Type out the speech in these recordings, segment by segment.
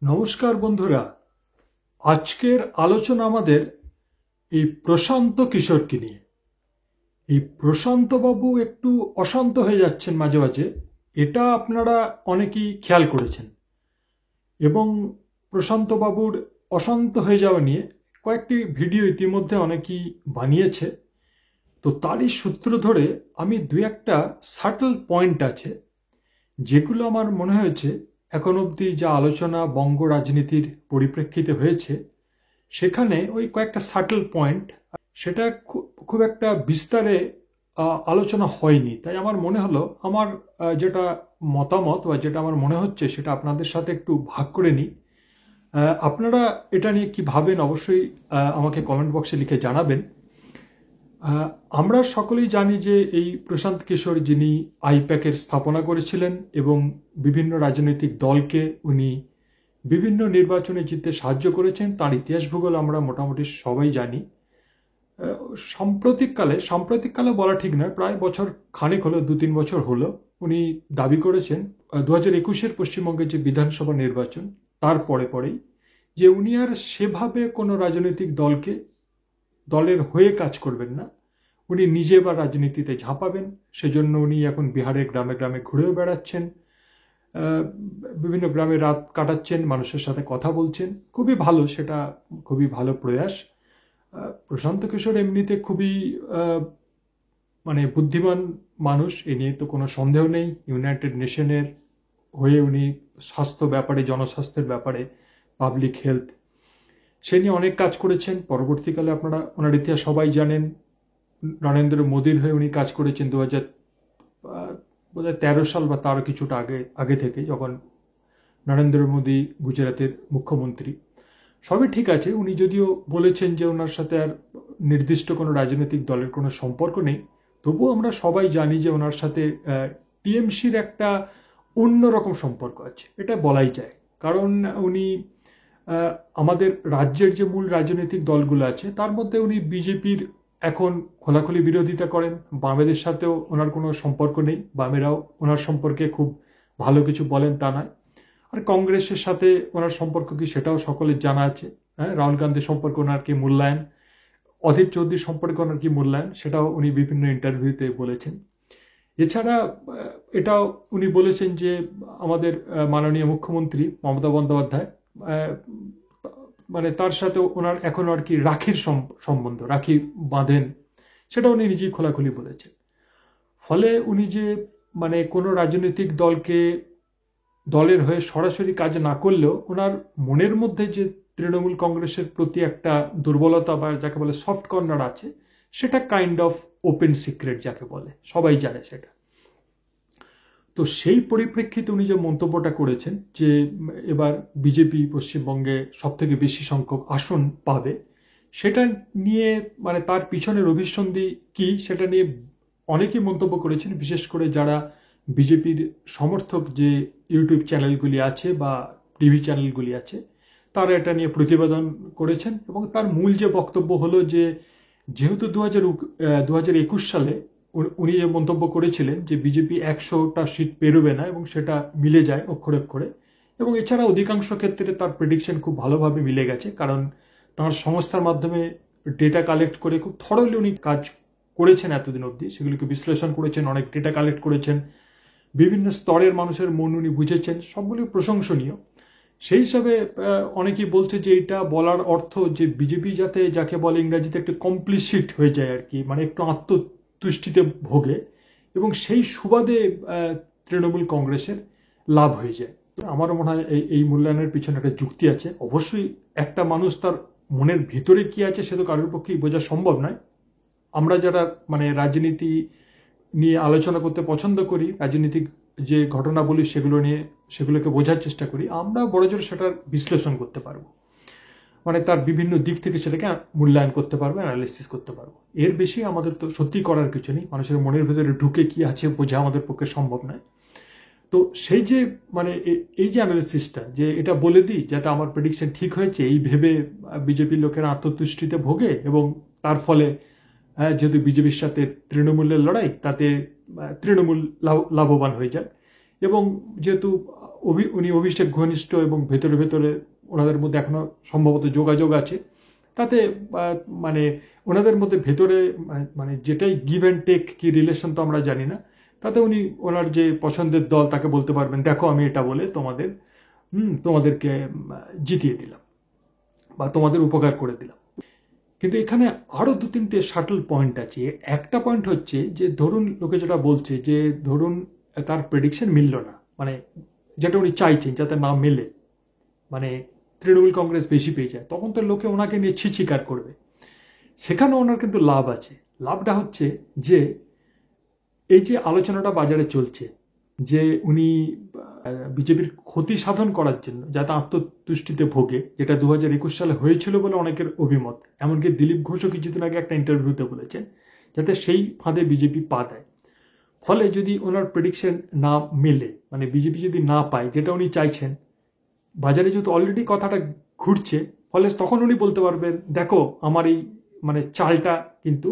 নমস্কার বন্ধুরা, আজকের আলোচনা আমাদের এই প্রশান্ত কিশোরকে নিয়ে। এই প্রশান্ত বাবু একটু অশান্ত হয়ে যাচ্ছেন মাঝে মাঝে, এটা আপনারা অনেকেই খেয়াল করেছেন। এবং প্রশান্ত বাবুর অশান্ত হয়ে যাওয়া নিয়ে কয়েকটি ভিডিও ইতিমধ্যে অনেকেই বানিয়েছে। তো তারই সূত্র ধরে আমি দুই একটা সাটল পয়েন্ট আছে যেগুলো আমার মনে হয়েছে এখন অবধি যা আলোচনা বঙ্গ রাজনীতির পরিপ্রেক্ষিতে হয়েছে সেখানে ওই কয়েকটা সাটল পয়েন্ট, সেটা খুব একটা বিস্তারে আলোচনা হয়নি। তাই আমার মনে হলো আমার যেটা মতামত বা যেটা আমার মনে হচ্ছে সেটা আপনাদের সাথে একটু ভাগ করে নিই। আপনারা এটা নিয়ে কি ভাবেন অবশ্যই আমাকে কমেন্ট বক্সে লিখে জানাবেন। আমরা সকলেই জানি যে এই প্রশান্ত কিশোর, যিনি আইপ্যাকের স্থাপনা করেছিলেন এবং বিভিন্ন রাজনৈতিক দলকে উনি বিভিন্ন নির্বাচনে জিততে সাহায্য করেছেন, তার ইতিহাস ভূগোল আমরা মোটামুটি সবাই জানি। সাম্প্রতিককালে বলা ঠিক নয়, প্রায় বছর খানেক হলো, 2-3 বছর হলো উনি দাবি করেছেন 2021-এর পশ্চিমবঙ্গের যে বিধানসভা নির্বাচন তার পরেই যে উনি আর সেভাবে কোনো রাজনৈতিক দলের হয়ে কাজ করবেন না, উনি নিজে বা রাজনীতিতে ঝাঁপাবেন। সেজন্য উনি এখন বিহারের গ্রামে গ্রামে ঘুরেও বেড়াচ্ছেন, বিভিন্ন গ্রামে রাত কাটাচ্ছেন, মানুষের সাথে কথা বলছেন। খুবই ভালো, সেটা খুবই ভালো প্রয়াস। প্রশান্ত কিশোর এমনিতে খুবই বুদ্ধিমান মানুষ, এ নিয়ে তো কোনো সন্দেহ নেই। ইউনাইটেড নেশনের হয়ে উনি স্বাস্থ্য ব্যাপারে, জনস্বাস্থ্যের ব্যাপারে, পাবলিক হেলথ, সে নিয়ে অনেক কাজ করেছেন। পরবর্তীকালে আপনারা ওনার ইতিহাস সবাই জানেন। নরেন্দ্র মোদীর হয়ে উনি কাজ করেছেন 2013 সাল বা তারও কিছুটা আগে থেকে, যখন নরেন্দ্র মোদী গুজরাটের মুখ্যমন্ত্রী। সবই ঠিক আছে, উনি যদিও বলেছেন যে ওনার সাথে আর নির্দিষ্ট কোনো রাজনৈতিক দলের কোনো সম্পর্ক নেই, তবুও আমরা সবাই জানি যে ওনার সাথে টিএমসির একটা অন্যরকম সম্পর্ক আছে, এটা বলাই যায়। কারণ উনি আমাদের রাজ্যের যে মূল রাজনৈতিক দলগুলো আছে তার মধ্যে উনি বিজেপির এখন খোলাখুলি বিরোধিতা করেন। বামেদের সাথেও ওনার কোনো সম্পর্ক নেই, বামেরাও ওনার সম্পর্কে খুব ভালো কিছু বলেন তা নয়। আর কংগ্রেসের সাথে ওনার সম্পর্ক কি সেটাও সকলের জানা আছে। হ্যাঁ, রাহুল গান্ধী সম্পর্কে ওনার কি মূল্যায়ন, অধীর চৌধুরী সম্পর্কে ওনার কি মূল্যায়ন, সেটাও উনি বিভিন্ন ইন্টারভিউতে বলেছেন। এছাড়া এটাও উনি বলেছেন যে আমাদের মাননীয় মুখ্যমন্ত্রী মমতা বন্দ্যোপাধ্যায়, তার সাথে ওনার এখন আর কি রাখির সম্বন্ধ, রাখি বাঁধেন, সেটা উনি নিজেই খোলাখুলি বলেছেন। ফলে উনি যে কোনো রাজনৈতিক দলের হয়ে সরাসরি কাজ না করলেও ওনার মনের মধ্যে যে তৃণমূল কংগ্রেসের প্রতি একটা দুর্বলতা বা যাকে বলে সফট কর্নার আছে, সেটা কাইন্ড অফ ওপেন সিক্রেট যাকে বলে, সবাই জানে সেটা। তো সেই পরিপ্রেক্ষিতে উনি যে মন্তব্যটা করেছেন যে এবার বিজেপি পশ্চিমবঙ্গে সবথেকে বেশি সংখ্যক আসন পাবে, সেটা নিয়ে তার পিছনের অভিসন্ধি কি সেটা নিয়ে অনেকেই মন্তব্য করেছেন। বিশেষ করে যারা বিজেপির সমর্থক যে ইউটিউব চ্যানেলগুলি আছে বা টিভি চ্যানেলগুলি আছে, তারা এটা নিয়ে প্রতিবেদন করেছেন। এবং তার মূল যে বক্তব্য হলো যে যেহেতু 2021 সালে উনি যে মন্তব্য করেছিলেন যে বিজেপি 100টা সিট পেরোবে না, এবং সেটা মিলে যায় অক্ষরে অক্ষরে। এবং এছাড়া অধিকাংশ ক্ষেত্রে তার প্রেডিকশন খুব ভালোভাবে মিলে গেছে, কারণ তাঁর সংস্থার মাধ্যমে ডেটা কালেক্ট করে খুব থরলি উনি কাজ করেছেন এতদিন অবধি, সেগুলিকে বিশ্লেষণ করেছেন, অনেক ডেটা কালেক্ট করেছেন, বিভিন্ন স্তরের মানুষের মন উনি বুঝেছেন, সবগুলি প্রশংসনীয়। সেই হিসাবে অনেকেই বলছে যে এটা বলার অর্থ যে বিজেপি যাকে বলে ইংরাজিতে একটু কমপ্লিসিট হয়ে যায় আর কি, একটু আত্মতুষ্টিতে ভোগে, এবং সেই সুবাদে তৃণমূল কংগ্রেসের লাভ হয়ে যায়। আমারও মনে হয় এই মূল্যায়নের পিছনে একটা যুক্তি আছে। অবশ্যই একটা মানুষ তার মনের ভিতরে কি আছে সে তো কারোর পক্ষেই বোঝা সম্ভব নয়। আমরা যারা রাজনীতি নিয়ে আলোচনা করতে পছন্দ করি, রাজনীতিক যে ঘটনাবলী সেগুলোকে বোঝার চেষ্টা করি, আমরা বড়জোর সেটার বিশ্লেষণ করতে পারবো, তার বিভিন্ন দিক থেকে সেটাকে মূল্যায়ন করতে পারবো, অ্যানালিসিস করতে পারবো। এর বেশি আমাদের তো সত্যি করার কিছু নেই। মানুষের মনের ভেতরে ঢুকে কি আছে বোঝা আমাদের পক্ষে সম্ভব নয়। তো সেই যে এই যে অ্যানালিসিসটা, যে এটা বলে দিই যাতে আমার প্রেডিকশন ঠিক হয়েছে, এই ভেবে বিজেপির লোকেরা আত্মতুষ্টিতে ভোগে, এবং তার ফলে যেহেতু বিজেপির সাথে তৃণমূলের লড়াই, তাতে তৃণমূল লাভবান হয়ে যায়। এবং যেহেতু উনি অভিষেক ঘনিষ্ঠ এবং ভেতরে ভেতরে ওনাদের মধ্যে এখনো সম্ভবত যোগাযোগ আছে, তাতে মানে ওনাদের মধ্যে ভেতরে মানে যেটাই গিভ অ্যান্ড টেক কি রিলেশন তো আমরা জানি না, তাতে উনি ওনার যে পছন্দের দল তাকে বলতে পারবেন দেখো আমি এটা বলে তোমাদেরকে জিতিয়ে দিলাম বা তোমাদের উপকার করে দিলাম। কিন্তু এখানে আরও 2-3টে শাটল পয়েন্ট আছে। একটা পয়েন্ট হচ্ছে যে ধরুন লোকে যেটা বলছে যে ধরুন তার প্রেডিকশন মিলল না, মানে যেটা উনি চাইছেন যাতে না মেলে, মানে তৃণমূল কংগ্রেস বেশি পেয়ে যায়, তখন তো লোকে ওনাকে নিয়ে ছিচিকার করবে। সেখানে ওনার কিন্তু লাভ আছে। লাভটা হচ্ছে যে এই যে আলোচনাটা বাজারে চলছে যে উনি বিজেপির ক্ষতি সাধন করার জন্য যাতে আত্মতুষ্টিতে ভোগে, যেটা 2021 সালে হয়েছিল বলে অনেকের অভিমত, এমনকি দিলীপ ঘোষও কিছুদিন আগে একটা ইন্টারভিউতে বলেছেন, যাতে সেই ফাঁদে বিজেপি পা দেয়। ফলে যদি ওনার প্রেডিকশন না মেলে, মানে বিজেপি যদি না পায় যেটা উনি চাইছেন, বাজারে যেহেতু অলরেডি কথাটা ঘুরছে, ফলে তখন উনি বলতে পারবেন দেখো আমার এই মানে চালটা কিন্তু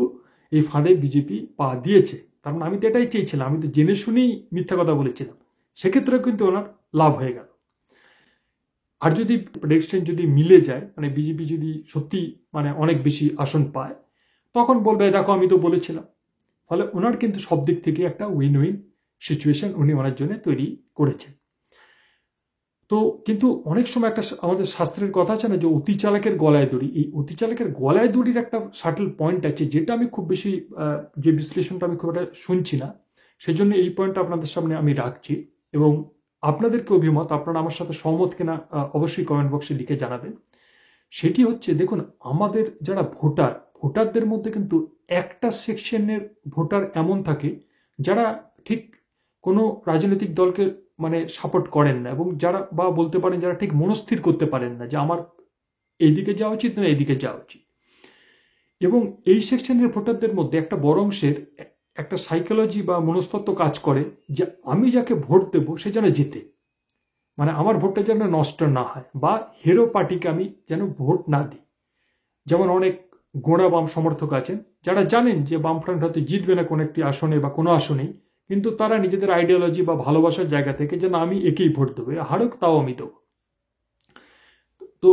এই ফাঁদে বিজেপি পা দিয়েছে, তার মানে আমি তো এটাই চেয়েছিলাম, আমি তো জেনে শুনেই মিথ্যা কথা বলেছিলাম। সেক্ষেত্রে কিন্তু ওনার লাভ হয়ে গেল। আর যদি প্রেডিকশন যদি মিলে যায়, মানে বিজেপি যদি সত্যি মানে অনেক বেশি আসন পায়, তখন বলবে দেখো আমি তো বলেছিলাম। ফলে ওনার কিন্তু সব দিক থেকে একটা উইন উইন সিচুয়েশন উনি ওনার জন্য তৈরি করেছেন। তো কিন্তু অনেক সময় একটা আমাদের শাস্ত্রের কথা আছে না যে অতি চালাকের গলায় দড়ি, এই অতি চালাকের গলায় দড়ির একটা শাটল পয়েন্ট আছে, যেটা আমি খুব বেশি যে বিশ্লেষণটা আমি খুব একটা শুনছি না, সেই জন্য এই পয়েন্টটা আপনাদের সামনে আমি রাখছি। এবং আপনাদেরকে অভিমত, আপনারা আমার সাথে সহমত কিনা অবশ্যই কমেন্ট বক্সে লিখে জানাবেন। সেটি হচ্ছে দেখুন আমাদের যারা ভোটারদের মধ্যে কিন্তু একটা সেকশনের ভোটার এমন থাকে যারা ঠিক কোনো রাজনৈতিক দলকে মানে সাপোর্ট করেন না, এবং যারা বা বলতে পারেন যারা ঠিক মনস্থির করতে পারেন না যে আমার এইদিকে যাওয়া উচিত না এইদিকে যাওয়া উচিত। এবং এই সেকশনের ভোটারদের মধ্যে একটা বড় অংশের একটা সাইকোলজি বা মনস্তত্ত্ব কাজ করে যে আমি যাকে ভোট দেবো সে যেন জিতে, মানে আমার ভোটটা যেন নষ্ট না হয়, বা হিরো পার্টিকে আমি যেন ভোট না দিই। যেমন অনেক গোঁড়া বাম সমর্থক আছেন যারা জানেন যে বামফ্রন্ট হয়তো জিতবে না কোনো একটি আসনে বা কোনো আসনেই, কিন্তু তারা নিজেদের আইডিওলজি বা ভালোবাসার জায়গা থেকে যেন আমি একেই ভোট দেবো, হারুক তাও আমি দেবো। তো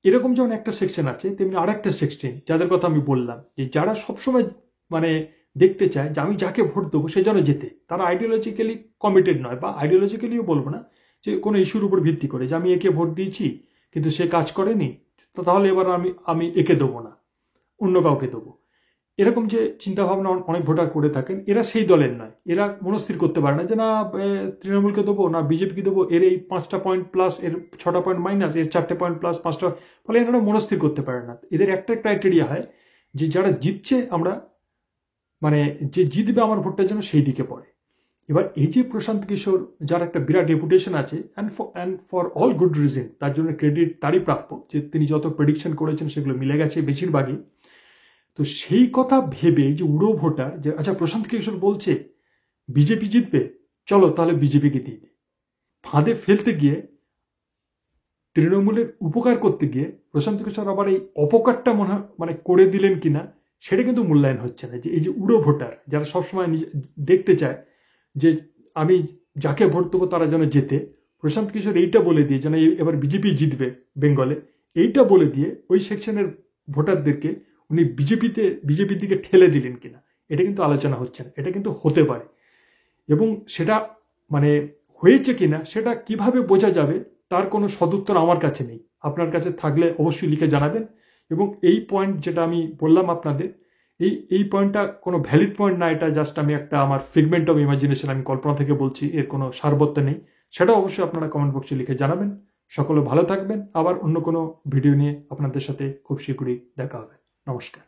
এরকম যেমন একটা সেকশন আছে, তেমনি আর একটা সেকশন যাদের কথা আমি বললাম যে যারা সবসময় মানে দেখতে চায় যে আমি যাকে ভোট দেবো সে যেন জেতে। তারা আইডিওলজিক্যালি কমিটেড নয়, বা আইডিওলজিক্যালিও বলবো না, যে কোনো ইস্যুর উপর ভিত্তি করে যে আমি একে ভোট দিয়েছি কিন্তু সে কাজ করেনি, তো তাহলে এবার আমি একে দেবো না, অন্য কাউকে দেবো। এরকম যে চিন্তাভাবনা অনেক ভোটার করে থাকেন, এরা সেই দলের নয়। এরা মনস্থির করতে পারে না যে না তৃণমূলকে দেবো না বিজেপিকে দেবো, এর এই 5টা পয়েন্ট প্লাস, এর 6টা পয়েন্ট মাইনাস, এর 4টে পয়েন্ট প্লাস 5টা, ফলে এনারা মনস্থির করতে পারে না। এদের একটা ক্রাইটেরিয়া হয় যে যারা জিতছে আমরা মানে যে জিতবে আমার ভোটটার জন্য সেই দিকে পড়ে। এবার এই যে প্রশান্ত কিশোর, যার একটা বিরাট রেপুটেশন আছে and for all good reason, তার জন্য ক্রেডিট তারই প্রাপ্য যে তিনি যত প্রেডিকশন করেছেন সেগুলো মিলে গেছে বেশিরভাগই। তো সেই কথা ভেবে যে উড়ো ভোটার যে আচ্ছা প্রশান্ত কিশোর বলছে বিজেপি জিতবে, চলো তাহলে বিজেপিকে দিয়ে দিই, ফাঁদে ফেলতে গিয়ে তৃণমূলের উপকার করতে গিয়ে প্রশান্ত কিশোর আবার এই অপকারটা মানে করে দিলেন কিনা সেটা কিন্তু মূল্যায়ন হচ্ছে না। যে এই যে উড়ো ভোটার যারা সবসময় দেখতে চায় যে আমি যাকে ভোট দেবো তারা যেন জেতে, প্রশান্ত কিশোর এইটা বলে দিয়ে যেন এবার বিজেপি জিতবে বেঙ্গলে, এইটা বলে দিয়ে ওই সেকশনের ভোটারদেরকে উনি বিজেপির দিকে ঠেলে দিলেন কিনা, এটা কিন্তু আলোচনা হচ্ছে না। এটা কিন্তু হতে পারে, এবং সেটা মানে হয়েছে কিনা সেটা কিভাবে বোঝা যাবে তার কোনো সদুত্তর আমার কাছে নেই। আপনার কাছে থাকলে অবশ্যই লিখে জানাবেন। এবং এই পয়েন্ট যেটা আমি বললাম আপনাদের, এই পয়েন্টটা কোনো ভ্যালিড পয়েন্ট না, এটা জাস্ট আমি একটা আমার ফিগমেন্ট অফ ইমাজিনেশন, আমি কল্পনা থেকে বলছি, এর কোনো সারবত্য নেই। সেটা অবশ্যই আপনারা কমেন্ট বক্সে লিখে জানাবেন। সকলে ভালো থাকবেন। আবার অন্য কোনো ভিডিও নিয়ে আপনাদের সাথে খুব শীঘ্রই দেখা হবে। নমস্কার।